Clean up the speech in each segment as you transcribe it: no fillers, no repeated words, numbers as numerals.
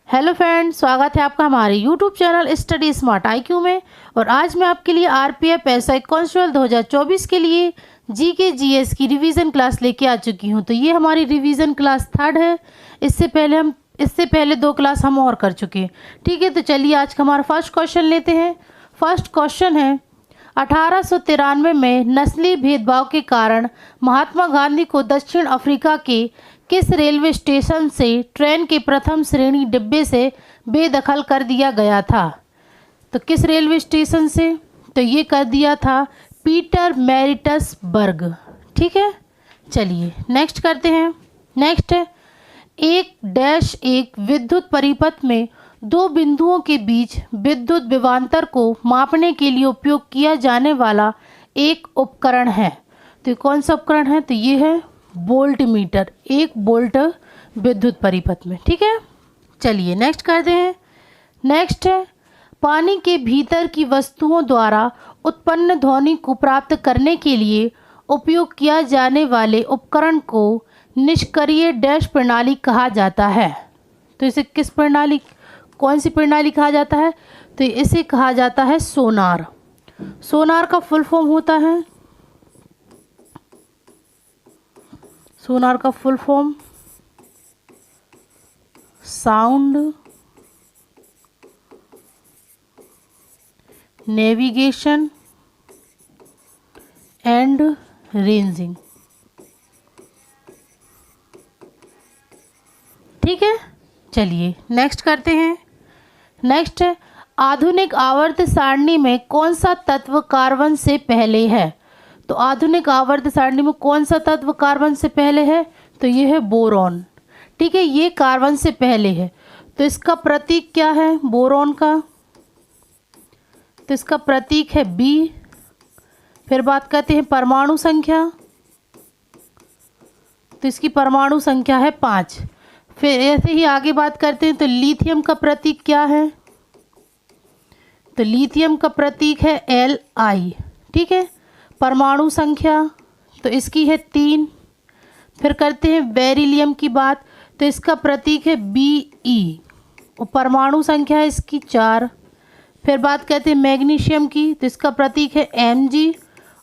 Hello friends, स्वागत है आपका हमारे YouTube channel study smart IQ में। और आज मैं आपके लिए RPF SI कांस्टेबल 2024 के लिए GK GS की रिवीजन क्लास लेके आ चुकी हूं। तो ये हमारी रिवीजन क्लास 3rd है। इससे पहले 2 क्लास हम और कर चुके हैं। ठीक है, तो चलिए आज का हमारा फर्स्ट क्वेश्चन लेते हैं। फर्स्ट क्वेश्चन है, 1893 में नस्ली भेदभाव के कारण महात्मा गांधी को दक्षिण अफ्रीका के किस रेलवे स्टेशन से ट्रेन के प्रथम श्रेणी डिब्बे से बेदखल कर दिया गया था? तो किस रेलवे स्टेशन से? तो ये कर दिया था पीटरमैरिट्सबर्ग। ठीक है, चलिए नेक्स्ट करते हैं। नेक्स्ट है, एक विद्युत परिपथ में 2 बिंदुओं के बीच विद्युत विभवांतर को मापने के लिए उपयोग किया जाने वाला एक उपकरण है। तो कौन सा उपकरण है? तो ये है वोल्ट मीटर, 1 वोल्ट विद्युत परिपथ में। ठीक है, चलिए नेक्स्ट करते हैं। नेक्स्ट है, पानी के भीतर की वस्तुओं द्वारा उत्पन्न ध्वनि को प्राप्त करने के लिए उपयोग किया जाने वाले उपकरण को निष्क्रिय डैश प्रणाली कहा जाता है। तो इसे कौन सी प्रणाली कहा जाता है? तो इसे कहा जाता है सोनार। सोनार का फुल फॉर्म होता है, सोनार का full form sound navigation and ranging. ठीक है, चलिए नेक्स्ट करते हैं। नेक्स्ट है, आधुनिक आवर्त सारणी में कौन सा तत्व कार्बन से पहले है? तो आधुनिक आवर्त सारणी में कौन सा तत्व कार्बन से पहले है? तो ये है बोरॉन। ठीक है, ये कार्बन से पहले है। तो इसका प्रतीक क्या है बोरॉन का? तो इसका प्रतीक है B। फिर बात करते हैं परमाणु संख्या। तो इसकी परमाणु संख्या है 5। फिर ऐसे ही आगे बात करते हैं। तो लिथियम का प्रतीक क्या है? तो लिथियम का प्रतीक है Li। ठीक है, परमाणु संख्या तो इसकी है 3। फिर करते हैं बेरिलियम की बात। तो इसका प्रतीक है Be और परमाणु संख्या है इसकी 4। फिर बात करते हैं मैग्नीशियम की। तो इसका प्रतीक है Mg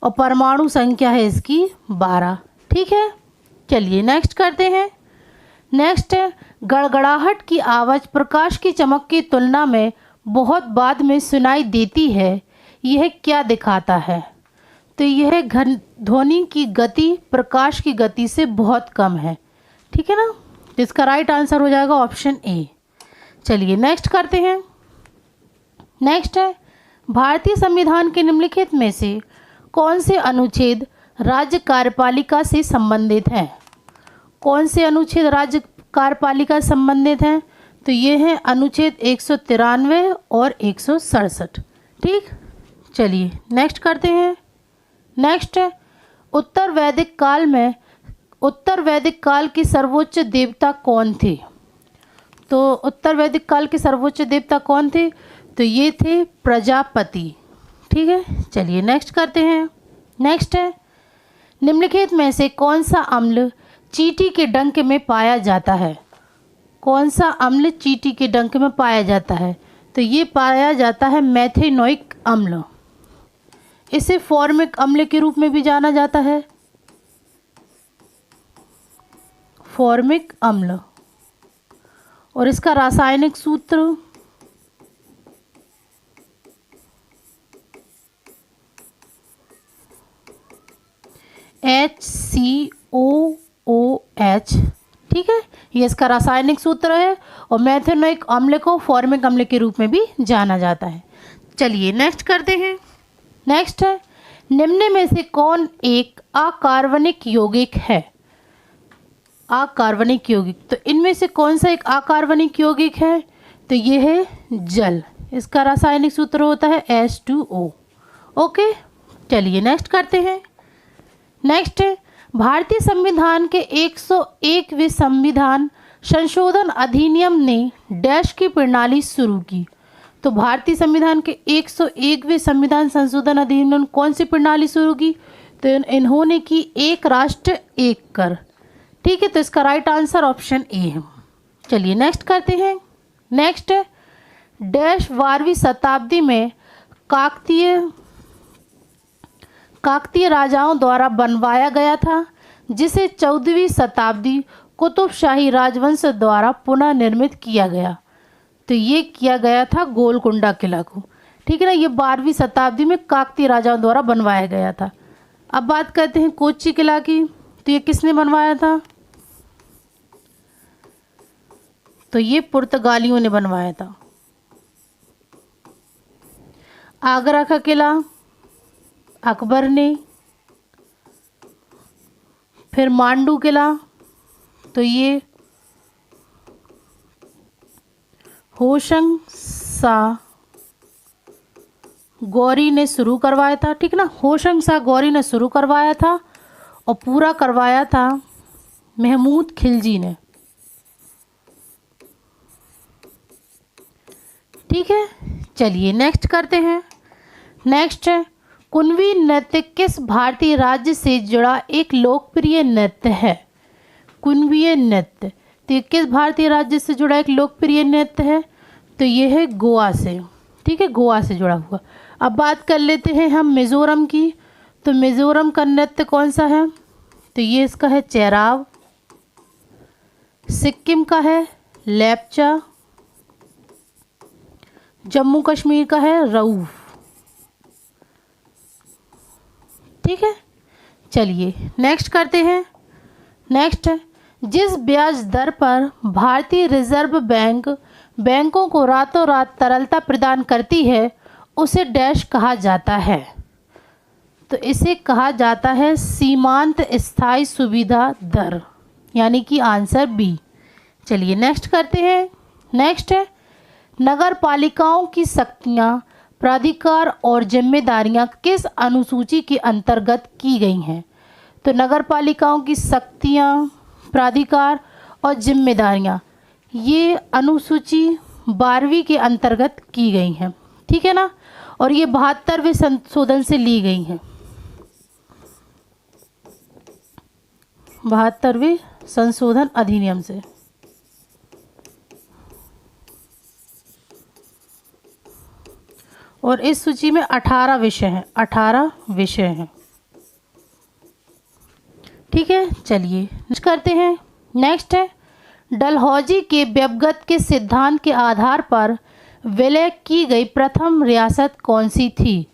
और परमाणु संख्या है इसकी 12। ठीक है, चलिए नेक्स्ट करते हैं। नेक्स्ट है, गड़गड़ाहट की आवाज़ प्रकाश की चमक की तुलना में बहुत बाद में सुनाई देती है। यह क्या दिखाता है? तो यह ध्वनि की गति प्रकाश की गति से बहुत कम है। ठीक है ना, तो इसका राइट आंसर हो जाएगा ऑप्शन A। चलिए नेक्स्ट करते हैं। नेक्स्ट है, भारतीय संविधान के निम्नलिखित में से कौन से अनुच्छेद राज्य कार्यपालिका से संबंधित हैं? कौन से अनुच्छेद राज्य कार्यपालिका से संबंधित हैं? तो ये हैं अनुच्छेद 193 और 167। ठीक, चलिए नेक्स्ट करते हैं। नेक्स्ट है, उत्तर वैदिक काल के सर्वोच्च देवता कौन थे? तो उत्तर वैदिक काल के सर्वोच्च देवता कौन थे? तो ये थे प्रजापति। ठीक है, चलिए नेक्स्ट करते हैं। नेक्स्ट है, निम्नलिखित में से कौन सा अम्ल चींटी के डंक में पाया जाता है? कौन सा अम्ल चींटी के डंक में पाया जाता है? तो ये पाया जाता है मेथेनोइक अम्ल। इसे फॉर्मिक अम्ल के रूप में भी जाना जाता है, फॉर्मिक अम्ल। और इसका रासायनिक सूत्र HCOOH। ठीक है, ये इसका रासायनिक सूत्र है और मेथेनोइक अम्ल को फॉर्मिक अम्ल के रूप में भी जाना जाता है। चलिए नेक्स्ट करते हैं। नेक्स्ट है, निम्न में से कौन एक अकार्बनिक यौगिक है? अकार्बनिक यौगिक, तो इनमें से कौन सा एक अकार्बनिक यौगिक है? तो ये है जल। इसका रासायनिक सूत्र होता है H2O। ओके, चलिए नेक्स्ट करते हैं। नेक्स्ट है, भारतीय संविधान के 101वें संविधान संशोधन अधिनियम ने डैश की प्रणाली शुरू की। तो भारतीय संविधान के 101वें संविधान संशोधन अधिनियम ने कौन सी प्रणाली शुरू की? तो इन्होंने की एक राष्ट्र एक कर। ठीक है, तो इसका राइट आंसर ऑप्शन A है। चलिए नेक्स्ट करते हैं। नेक्स्ट, डैश 12वीं शताब्दी में काकतीय राजाओं द्वारा बनवाया गया था, जिसे 14वीं शताब्दी कुतुबशाही राजवंश द्वारा पुनः निर्मित किया गया। तो ये किया गया था गोलकुंडा किला को, ठीक है ना। ये 12वीं शताब्दी में काकतीय राजाओं द्वारा बनवाया गया था। अब बात करते हैं कोच्चि किला की। तो ये किसने बनवाया था? तो ये पुर्तगालियों ने बनवाया था। आगरा का किला अकबर ने। फिर मांडू किला, तो ये होशंग शाह गौरी ने शुरू करवाया था, ठीक ना। होशंग शाह गौरी ने शुरू करवाया था और पूरा करवाया था महमूद खिलजी ने, ठीक है। चलिए नेक्स्ट करते हैं। नेक्स्ट है कुणबी नृत्य किस भारतीय राज्य से जुड़ा एक लोकप्रिय नृत्य है? कुणबी नृत्य तो ये किस भारतीय राज्य से जुड़ा एक लोकप्रिय नृत्य है? तो ये है गोवा से, ठीक है, गोवा से जुड़ा हुआ। अब बात कर लेते हैं हम मिज़ोरम की। तो मिज़ोरम का नृत्य कौन सा है? तो ये इसका है चेराव। सिक्किम का है लेप्चा। जम्मू कश्मीर का है रऊफ, ठीक है। चलिए नेक्स्ट करते हैं। नेक्स्ट, जिस ब्याज दर पर भारतीय रिजर्व बैंक बैंकों को रातों रात तरलता प्रदान करती है उसे डैश कहा जाता है? तो इसे कहा जाता है सीमांत स्थायी सुविधा दर, यानी कि आंसर बी। चलिए नेक्स्ट करते हैं। नेक्स्ट है नगर पालिकाओं की शक्तियाँ, प्राधिकार और जिम्मेदारियाँ किस अनुसूची के अंतर्गत की गई हैं? तो नगर पालिकाओं की शक्तियाँ, प्राधिकार और जिम्मेदारियाँ ये अनुसूची 12वीं के अंतर्गत की गई हैं, ठीक है ना। और ये 72वें संशोधन से ली गई हैं, 72वें संशोधन अधिनियम से। और इस सूची में 18 विषय हैं, 18 विषय हैं, ठीक है। चलिए नेक्स्ट करते हैं। नेक्स्ट है डलहौजी के व्यवगत के सिद्धांत के आधार पर विलय की गई प्रथम रियासत कौन सी थी?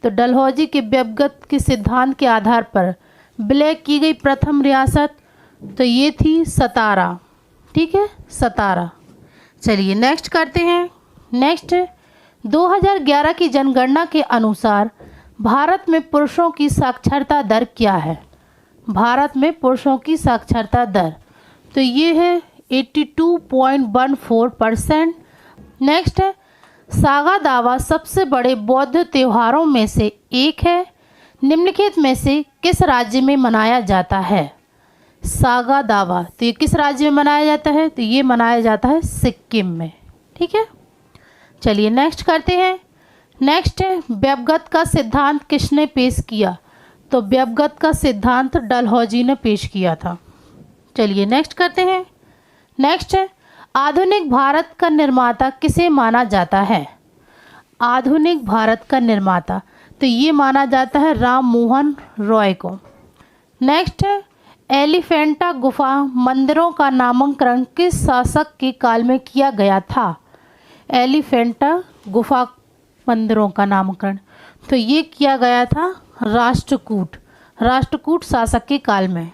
तो डलहौजी के व्यवगत के सिद्धांत के आधार पर विलय की गई प्रथम रियासत तो ये थी सतारा, ठीक है, सतारा। चलिए नेक्स्ट करते हैं। नेक्स्ट 2011 की जनगणना के अनुसार भारत में पुरुषों की साक्षरता दर क्या है? भारत में पुरुषों की साक्षरता दर तो ये है 82.14%। नेक्स्ट है सागा दावा सबसे बड़े बौद्ध त्योहारों में से एक है, निम्नलिखित में से किस राज्य में मनाया जाता है? सागा दावा तो ये किस राज्य में मनाया जाता है? तो ये मनाया जाता है सिक्किम में, ठीक है। चलिए नेक्स्ट करते हैं। नेक्स्ट है व्यवगत का सिद्धांत किसने पेश किया? तो व्यवगत का सिद्धांत डलहौजी ने पेश किया था। चलिए नेक्स्ट करते हैं। नेक्स्ट है आधुनिक भारत का निर्माता किसे माना जाता है? आधुनिक भारत का निर्माता तो ये माना जाता है राम मोहन रॉय को। नेक्स्ट है एलिफेंटा गुफा मंदिरों का नामकरण किस शासक के काल में किया गया था? एलिफेंटा गुफा मंदिरों का नामकरण तो ये किया गया था राष्ट्रकूट शासक के काल में,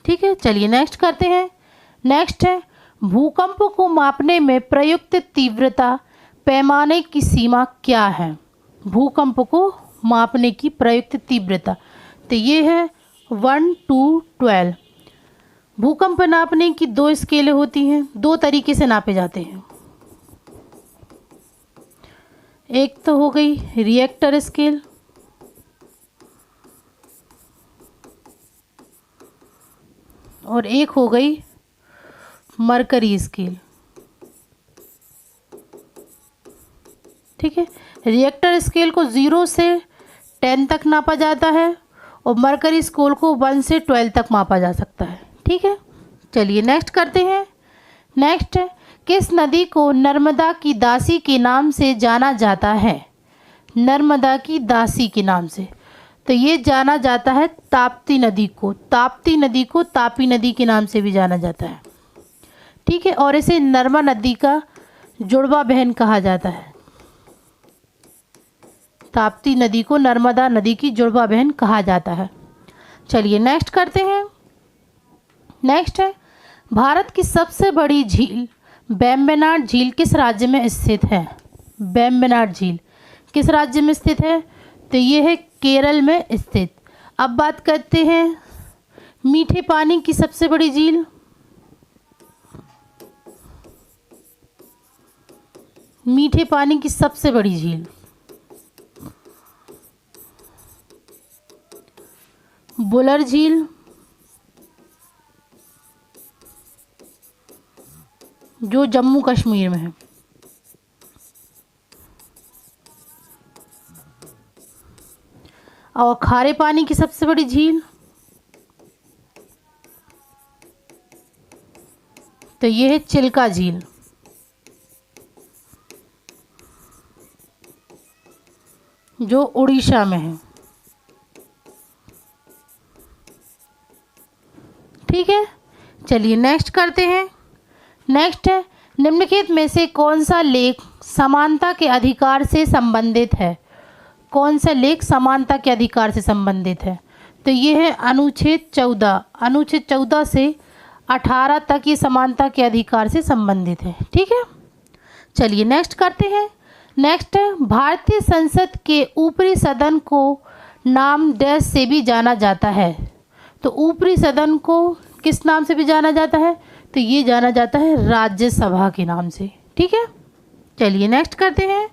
ठीक है। चलिए नेक्स्ट करते हैं। नेक्स्ट है भूकंप को मापने में प्रयुक्त तीव्रता पैमाने की सीमा क्या है? भूकंप को मापने की प्रयुक्त तीव्रता तो ये है 1 to 12। भूकंप नापने की 2 स्केलें होती हैं, 2 तरीके से नापे जाते हैं। एक तो हो गई रिएक्टर स्केल और एक हो गई मरकरी स्केल, ठीक है। रिएक्टर स्केल को 0 से 10 तक नापा जाता है और मरकरी स्केल को 1 से 12 तक मापा जा सकता है, ठीक है। चलिए नेक्स्ट करते हैं। नेक्स्ट किस नदी को नर्मदा की दासी के नाम से जाना जाता है? नर्मदा की दासी के नाम से, तो ये जाना जाता है ताप्ती नदी को। ताप्ती नदी को तापी नदी के नाम से भी जाना जाता है, ठीक है। और इसे नर्मदा नदी का जुड़वा बहन कहा जाता है। ताप्ती नदी को नर्मदा नदी की जुड़वा बहन कहा जाता है। चलिए नेक्स्ट करते हैं। नेक्स्ट है, भारत की सबसे बड़ी झील वेम्बनाड झील किस राज्य में स्थित है? वेम्बनाड झील किस राज्य में स्थित है? तो ये है केरल में स्थित। अब बात करते हैं मीठे पानी की सबसे बड़ी झील। मीठे पानी की सबसे बड़ी झील बुलर झील, जो जम्मू कश्मीर में है। और खारे पानी की सबसे बड़ी झील, तो ये है चिल्का झील, जो उड़ीसा में है, ठीक है। चलिए नेक्स्ट करते हैं। नेक्स्ट है, निम्नलिखित में से कौन सा लेख समानता के अधिकार से संबंधित है? कौन सा लेख समानता के अधिकार से संबंधित है? तो ये है अनुच्छेद 14। अनुच्छेद 14 से 18 तक ये समानता के अधिकार से संबंधित है, ठीक है। चलिए नेक्स्ट करते हैं। नेक्स्ट है, भारतीय संसद के ऊपरी सदन को नाम डैश से भी जाना जाता है। तो ऊपरी सदन को किस नाम से भी जाना जाता है? तो ये जाना जाता है राज्यसभा के नाम से, ठीक है। चलिए नेक्स्ट करते हैं।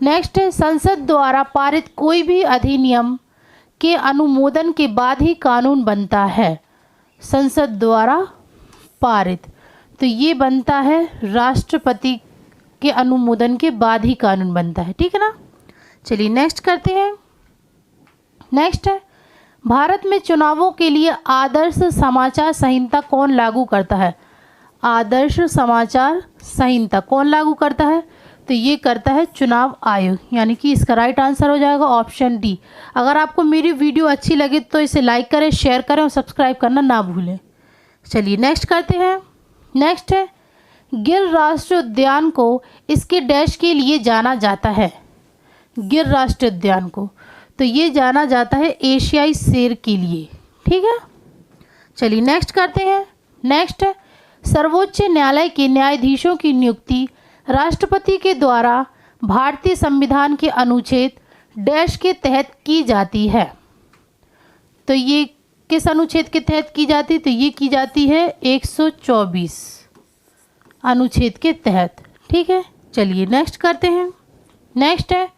नेक्स्ट है, संसद द्वारा पारित कोई भी अधिनियम के अनुमोदन के बाद ही कानून बनता है। संसद द्वारा पारित, तो ये बनता है राष्ट्रपति के अनुमोदन के बाद ही कानून बनता है, ठीक है ना। चलिए नेक्स्ट करते हैं। नेक्स्ट है, भारत में चुनावों के लिए आदर्श समाचार संहिता कौन लागू करता है? आदर्श समाचार संहिता कौन लागू करता है? तो ये करता है चुनाव आयोग, यानी कि इसका राइट आंसर हो जाएगा ऑप्शन डी। अगर आपको मेरी वीडियो अच्छी लगे तो इसे लाइक करें, शेयर करें और सब्सक्राइब करना ना भूलें। चलिए नेक्स्ट करते हैं। नेक्स्ट है, गिर राष्ट्रीय उद्यान को इसके डैश के लिए जाना जाता है। गिर राष्ट्रीय उद्यान को, तो ये जाना जाता है एशियाई शेर के लिए, ठीक है। चलिए नेक्स्ट करते हैं। नेक्स्ट है, सर्वोच्च न्यायालय के न्यायाधीशों की नियुक्ति राष्ट्रपति के द्वारा भारतीय संविधान के अनुच्छेद डैश के तहत की जाती है। तो ये किस अनुच्छेद के तहत की जाती है? तो ये की जाती है 124 अनुच्छेद के तहत, ठीक है। चलिए नेक्स्ट करते हैं। नेक्स्ट है,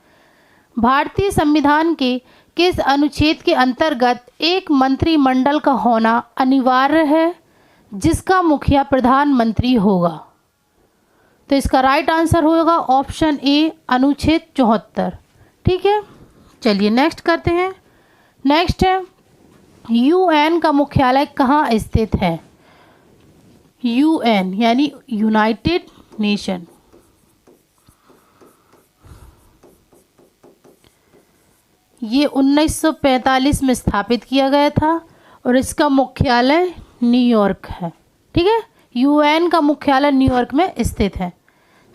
भारतीय संविधान के किस अनुच्छेद के अंतर्गत एक मंत्रिमंडल का होना अनिवार्य है जिसका मुखिया प्रधानमंत्री होगा? तो इसका राइट आंसर होगा ऑप्शन ए अनुच्छेद 74, ठीक है। चलिए नेक्स्ट करते हैं। नेक्स्ट है, यूएन का मुख्यालय कहाँ स्थित है? यूएन यानी यूनाइटेड नेशन, ये 1945 में स्थापित किया गया था और इसका मुख्यालय न्यूयॉर्क है, ठीक है। यूएन का मुख्यालय न्यूयॉर्क में स्थित है।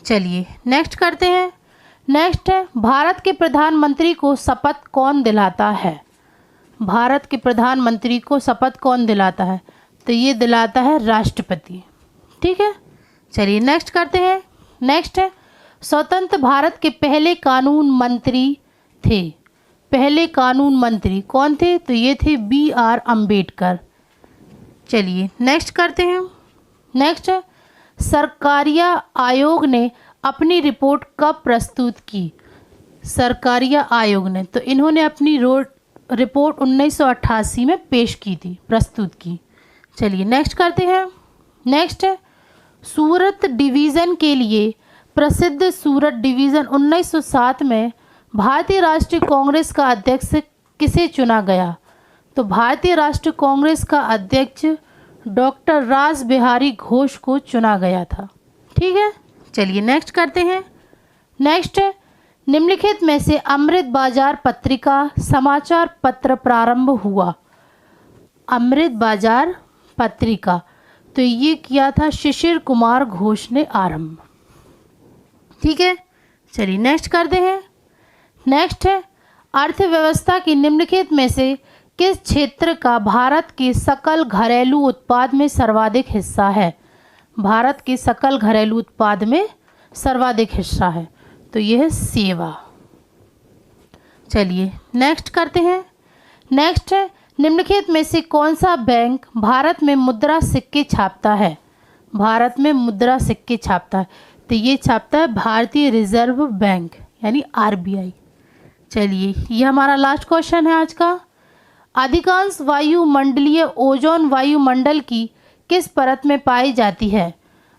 चलिए नेक्स्ट करते हैं। नेक्स्ट है, भारत के प्रधानमंत्री को शपथ कौन दिलाता है? भारत के प्रधानमंत्री को शपथ कौन दिलाता है? तो ये दिलाता है राष्ट्रपति, ठीक है। चलिए नेक्स्ट करते हैं। नेक्स्ट है, स्वतंत्र भारत के पहले कानून मंत्री थे। पहले कानून मंत्री कौन थे? तो ये थे BR अम्बेडकर। चलिए नेक्स्ट करते हैं। नेक्स्ट है, सरकारिया आयोग ने अपनी रिपोर्ट कब प्रस्तुत की? सरकारिया आयोग ने, तो इन्होंने अपनी रिपोर्ट 1988 में पेश की थी, प्रस्तुत की। चलिए नेक्स्ट करते हैं। नेक्स्ट है, सूरत डिवीज़न के लिए प्रसिद्ध सूरत डिवीज़न 1907 में भारतीय राष्ट्रीय कांग्रेस का अध्यक्ष किसे चुना गया? तो भारतीय राष्ट्रीय कांग्रेस का अध्यक्ष डॉक्टर रास बिहारी घोष को चुना गया था, ठीक ठीक है, चलिए नेक्स्ट करते हैं। नेक्स्ट है, निम्नलिखित में से अमृत बाजार पत्रिका समाचार पत्र प्रारंभ हुआ। अमृत बाजार पत्रिका, तो ये किया था शिशिर कुमार घोष ने आरंभ। ठीक है, चलिए नेक्स्ट करते हैं। नेक्स्ट है, अर्थव्यवस्था की निम्नलिखित में से किस क्षेत्र का भारत के सकल घरेलू उत्पाद में सर्वाधिक हिस्सा है। भारत के सकल घरेलू उत्पाद में सर्वाधिक हिस्सा है, तो यह है सेवा। चलिए नेक्स्ट करते हैं। नेक्स्ट है, निम्नलिखित में से कौन सा बैंक भारत में मुद्रा सिक्के छापता है। भारत में मुद्रा सिक्के छापता है, तो ये छापता है भारतीय रिजर्व बैंक यानी आरबीआई। चलिए ये हमारा लास्ट क्वेश्चन है आज का। अधिकांश वायुमंडलीय ओजोन वायुमंडल की किस परत में पाई जाती है।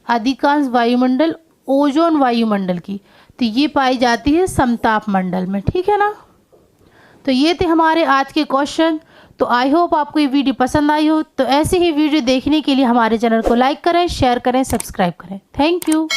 अधिकांश वायुमंडल ओजोन वायुमंडल की, तो ये पाई जाती है समताप मंडल में। ठीक है ना, तो ये थे हमारे आज के क्वेश्चन। तो आई होप आपको ये वीडियो पसंद आई हो। तो ऐसे ही वीडियो देखने के लिए हमारे चैनल को लाइक करें, शेयर करें, सब्सक्राइब करें। Thank you.